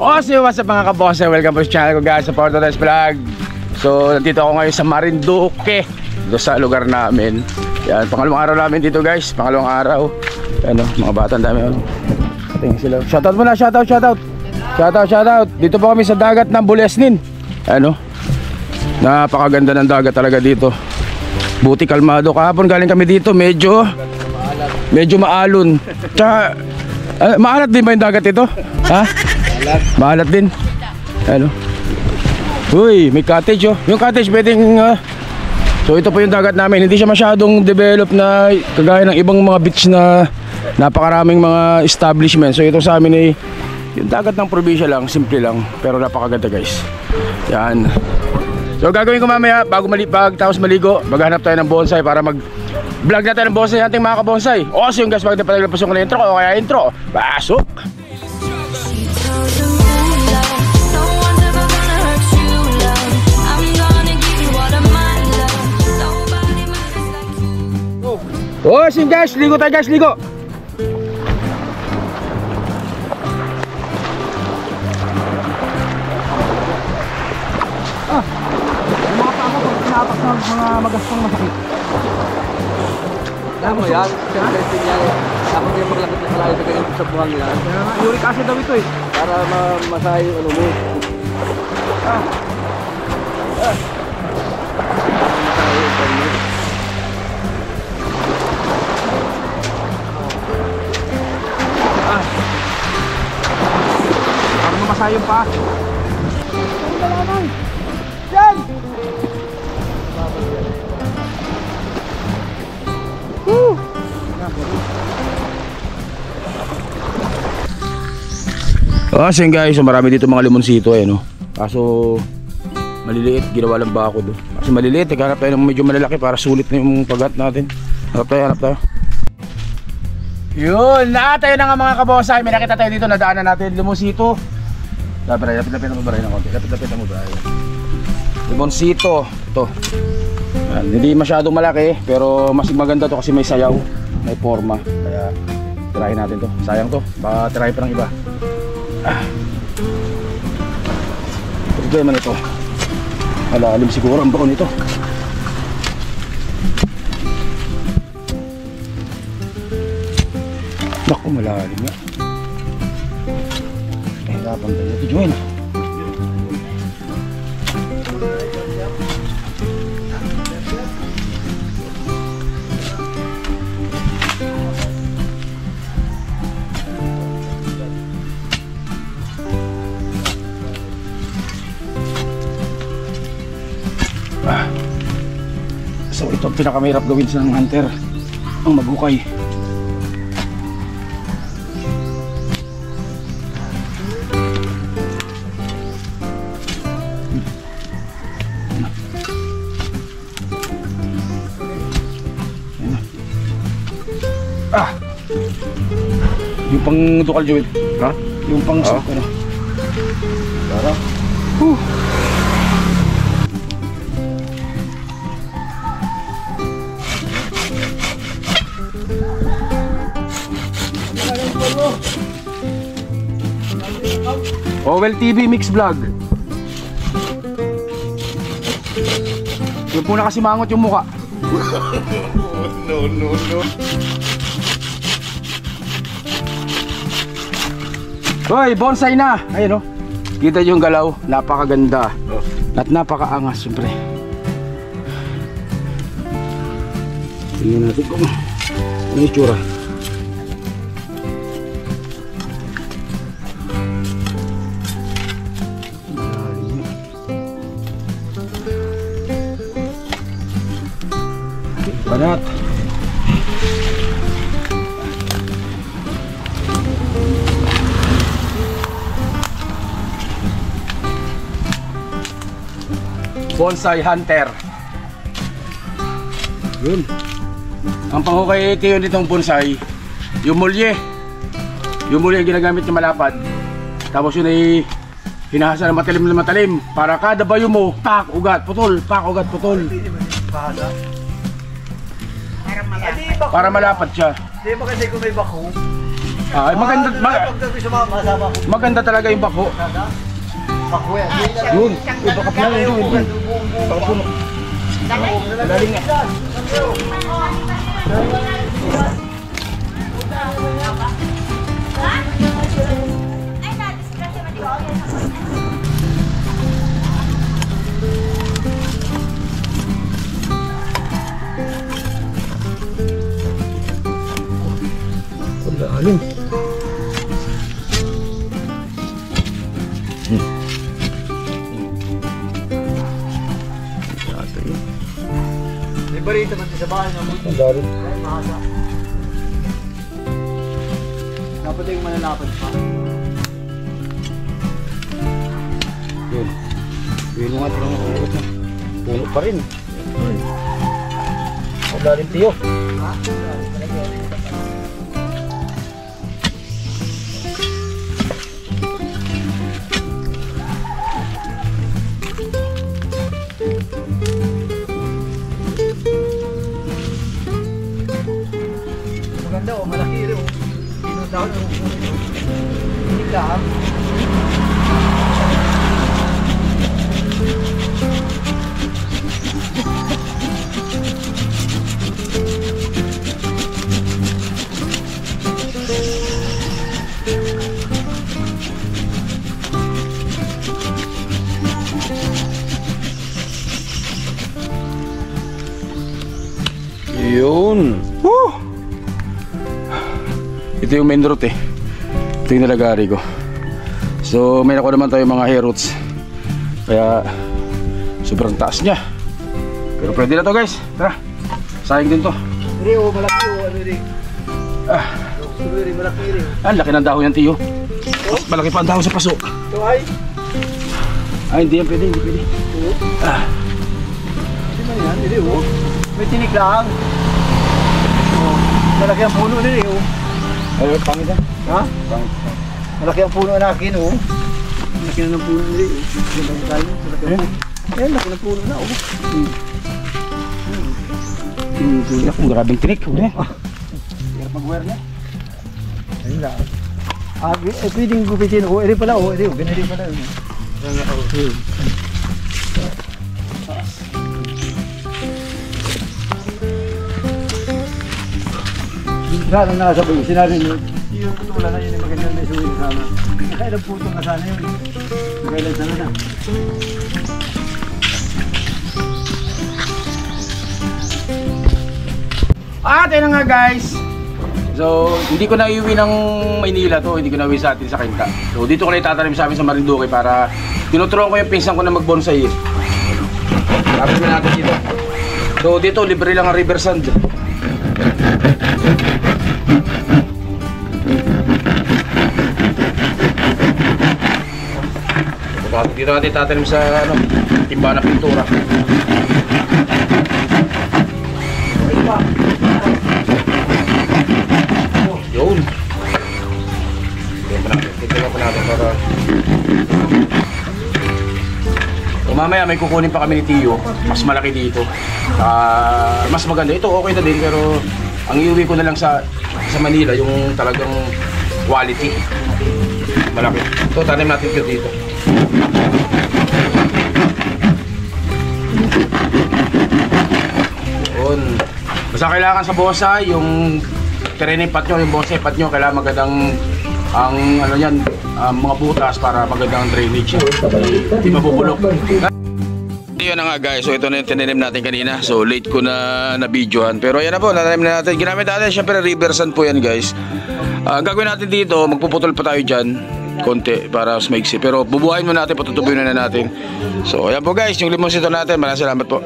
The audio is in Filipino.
What's up mga kabose? Welcome to the channel ko guys sa Porto Test Vlog. So nandito ako ngayon sa Marinduque, dito sa lugar namin. Yan, pangalawang araw namin dito guys. Pangalawang araw. Ano, mga bata ang dami. Tingin sila. Shoutout muna, shoutout. Dito po kami sa dagat ng Bulesnin. Ano, napakaganda ng dagat talaga dito. Buti kalmado. Kahapon galing kami dito, medyo maalon. Tsaka maalat din ba yung dagat ito? Ha? Maalat din. Ano? Uy, may cottage oh. Yung cottage pwedeng so ito po yung dagat namin. Hindi siya masyadong develop na kagaya ng ibang mga beach na napakaraming mga establishment. So ito sa amin ay yung dagat ng probinsya lang, simple lang, pero napakaganda guys. Yan. So gagawin ko mamaya bago tapos maligo, maghanap tayo ng bonsai para mag-vlog natin ng bonsai nating mga kabonsai. O so yung guys, pag napalagpason ko na intro o kaya intro, pasok! Oh, sin guys, ligo tayo guys, ligo. Yung mga pako pag pinapak ng mga magastong masakit. Alam mo yan, siyempre yan. Ako din maglakad na salayo sa ganyan sa buhang yan. Uric acid daw ito eh. Para masahay yung ano mo. Masahay yung ano mo. Para mamasayong pa. Yan! Woo! So guys, so marami dito mga limonsito eh, no? Kaso maliliit, ginawa lang ba ako doon? Kasi maliliit, naghanap tayo ng medyo malalaki para sulit na yung pagat natin. Hanap tayo. Yun, tayo na nga mga kabosay. May nakita tayo dito, nadaanan natin limonsito. Lapit mo ba rin ng konti? Lapit mo ba rin? Limonsito, ito. Yan, hindi masyadong malaki, pero mas maganda to kasi may sayaw, may forma. Kaya tirahin natin to. Sayang to, baka tirahin pa ng iba. Problema nito, malalim siguro ang baon nito. Naku, malalim nga. Nahirapan tayo ito, Joel. So ito ang pinakamahirap gawin sa hunter, ang maghukay. Yung pang dukal Joel, ha? Yung pang ano? Tara. Owel TV Mix Vlog. Yung po nakasimangot yung muka. No. Hoy, bonsai na. Ayun oh. Kita yung galaw, napakaganda. At napakaangas siyempre. Tingnan natin kung ano yung itsura. Banat. Bonsai hunter. Yun. Ang panghukay kayo nitong bonsai, yung mulye. Yung mulye ginagamit ng malapad. Tapos yun ay hinahasa ng matalim para kada bayo mo, pak, ugat, putol. Para malapad siya. Di ba kasi kung may bako? Ay, maganda talaga yung bako. Yun, yung baka pala yun. Baka puno. Dali nga. Lalim. May barita man sa bahay na mo. Ang darin. Ay, mahasa. Dapat yung malalapad pa. Yun. Yun nga tinong puno pa rin. Ang darin tiyo. Ha? Maganda oh, malaki rin oh. Pinundaw na oh. Hindi lang. Yun. Woo! Ito yung main route eh. Ito yung nalagari ko. So may nakuha naman tayo mga hair roots. Kaya sobrang taas niya. Pero pwede na to guys. Tara. Sayang din to. Iri oh, malaki oh. Ano rin? Ah, Iri, malaki rin. ang laki ng dahon yan tiyo. Mas malaki pa ang dahon sa paso. Ito ay? Ay hindi yan pwede, hindi pwede. Oo. Ah, Hindi man yan, iri oh. May tinig lang. Oh, malaki ang puno rin oh. ay pangit yan. Ha? Pangit. Malaki ang puno na akin oh. Malaki na ng puno rin oh. Ganda mo tayo. Malaki ang puno. Eh, laki ng puno na oh. Ako, grabing tinik. Hirap mag-wear na. Ayun lang. Ah, pwedeng gupitin oh. Iri pala oh. Iri oh. Ganun rin pala oh. Sana nga sabi, sinabi nyo, yung putulan na yun yung magandang may suwi sana. Nakailang puto na sana yun. Nakailang sana na. At ayun na nga guys. So, hindi ko na iuwi ng Maynila to, hindi ko na iuwi sa atin sa Quinta. So, dito ko na itatanim sa amin sa Marinduque para tinuturuan ko yung pinsan ko na mag-bonsai. Tapos na natin dito. So, dito libre lang ang river sand. Dito natin itatanim sa ano, timba na pintura. Yun. Tignan pa natin para... So, mamaya may kukunin pa kami ni Tio. Mas malaki dito. Mas maganda. Ito okay na din pero ang iuwi ko na lang sa Manila yung talagang quality. Malaki. Ito tanim natin dito. Yun. Basta kailangan sa bonsai yung training pat nyo, yung bonsai pat nyo, kailangan magandang ang ano yan, mga butas para magandang drainage. Hindi mabubulok. Yun na nga guys, so ito na yung tinanim natin kanina. So late ko na na-videohan. Pero ayan na po, natanim na natin. Ginamit natin, syempre river sand po yan guys. Gagawin natin dito, magpuputol pa tayo dyan konti para mas maiksi. Pero bubuhayin mo natin, patutubuin na natin. So ayan po guys, yung limonsito natin. Maraming salamat po.